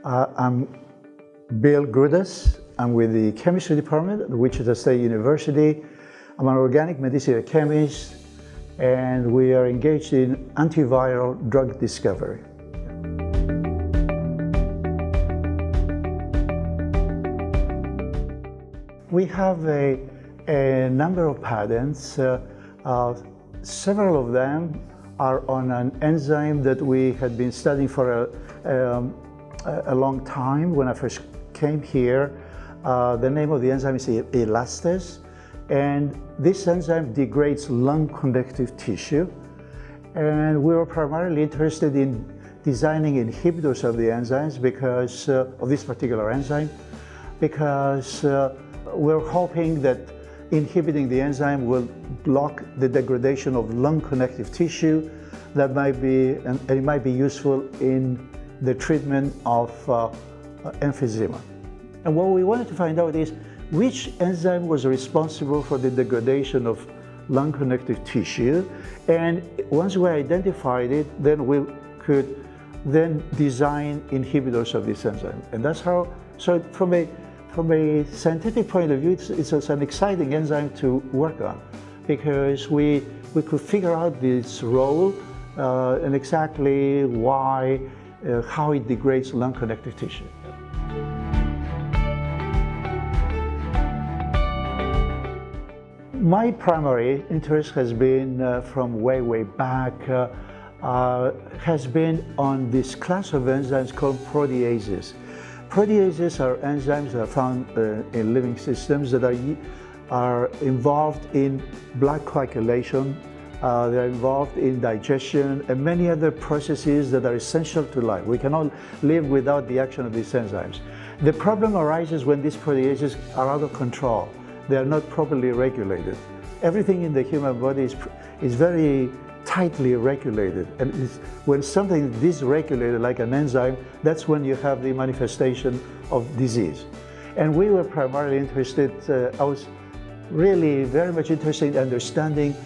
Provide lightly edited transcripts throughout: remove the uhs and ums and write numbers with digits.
I'm Bill Groutas. I'm with the chemistry department at Wichita State University. I'm an organic medicinal chemist, and we are engaged in antiviral drug discovery. We have a number of patents. Several of them are on an enzyme that we had been studying for a long time. When I first came here, the name of the enzyme is elastase, and this enzyme degrades lung connective tissue. And we were primarily interested in designing inhibitors of the enzymes because of this particular enzyme, because we're hoping that inhibiting the enzyme will block the degradation of lung connective tissue. That might be, and it might be useful in the treatment of emphysema. And what we wanted to find out is which enzyme was responsible for the degradation of lung connective tissue. And once we identified it, then we could then design inhibitors of this enzyme. And that's how, so from a scientific point of view, it's an exciting enzyme to work on, because we could figure out its role and exactly why, how it degrades lung connective tissue. My primary interest has been from way back, has been on this class of enzymes called proteases. Proteases are enzymes that are found in living systems that are involved in blood coagulation, they're involved in digestion and many other processes that are essential to life. We cannot live without the action of these enzymes. The problem arises when these proteases are out of control. They are not properly regulated. Everything in the human body is very tightly regulated, and when something is dysregulated, like an enzyme, that's when you have the manifestation of disease. And we were primarily interested, I was really very much interested in understanding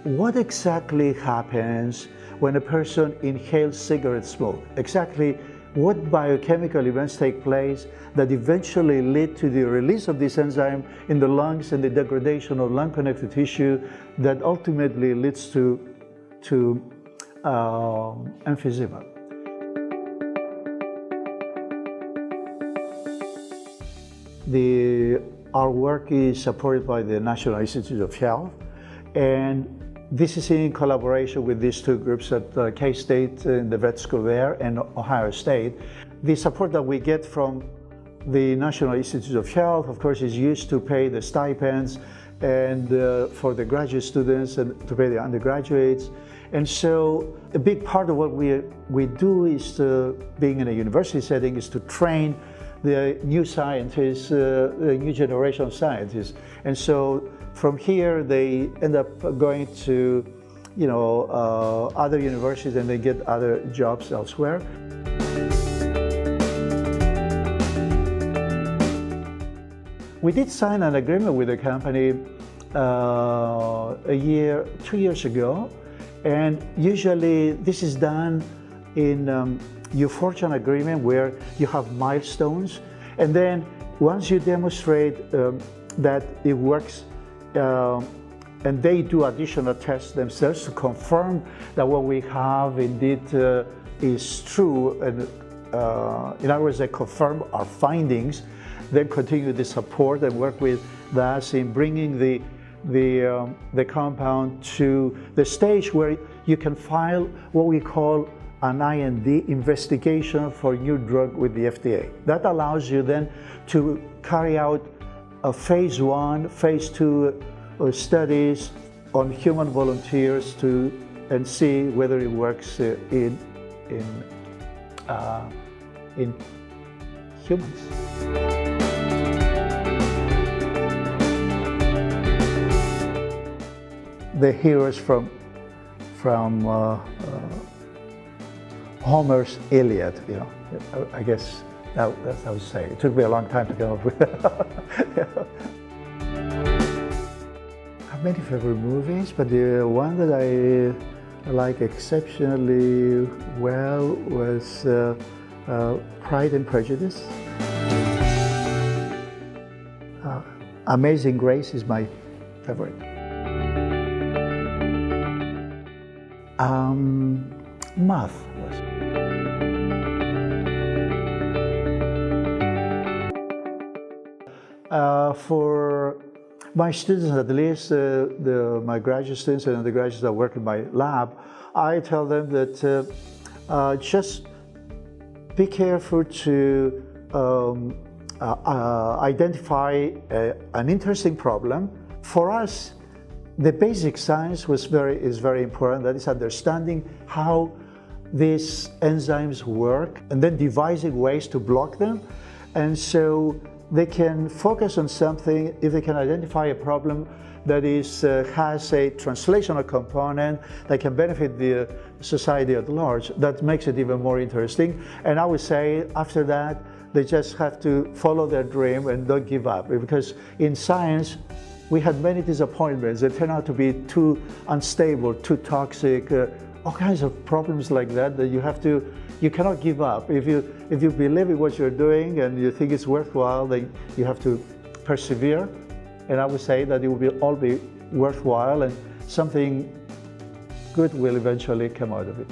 what exactly happens when a person inhales cigarette smoke. Exactly what biochemical events take place that eventually lead to the release of this enzyme in the lungs and the degradation of lung connective tissue that ultimately leads to emphysema. Our work is supported by the National Institute of Health, and this is in collaboration with these two groups at K-State in the vet school there and Ohio State. The support that we get from the National Institute of Health, of course, is used to pay the stipends and for the graduate students and to pay the undergraduates. And so a big part of what we do is being in a university setting is to train the new scientists, the new generation of scientists. And so from here, they end up going to, other universities, and they get other jobs elsewhere. We did sign an agreement with the company 2 years ago, and usually this is done in you forge an agreement where you have milestones, and then once you demonstrate that it works, and they do additional tests themselves to confirm that what we have indeed is true, and in other words, they confirm our findings, then continue the support and work with us in bringing the compound to the stage where you can file what we call an IND, investigation for new drug, with the FDA. That allows you then to carry out a phase 1, phase 2 studies on human volunteers and see whether it works in humans. The heroes from Homer's Iliad, I guess that's how I would say. It took me a long time to come up with that. I have many favorite movies, but the one that I like exceptionally well was Pride and Prejudice. Amazing Grace is my favorite. Math was. For my students, at least my graduate students and undergraduates that work in my lab, I tell them that just be careful to identify an interesting problem. For us, the basic science is very important. That is understanding how these enzymes work and then devising ways to block them. And so they can focus on something if they can identify a problem that has a translational component that can benefit the society at large. That makes it even more interesting. And I would say after that, they just have to follow their dream and don't give up. Because in science, we had many disappointments. They turned out to be too unstable, too toxic, all kinds of problems like that you cannot give up. If you believe in what you're doing and you think it's worthwhile, then you have to persevere. And I would say that it will all be worthwhile and something good will eventually come out of it.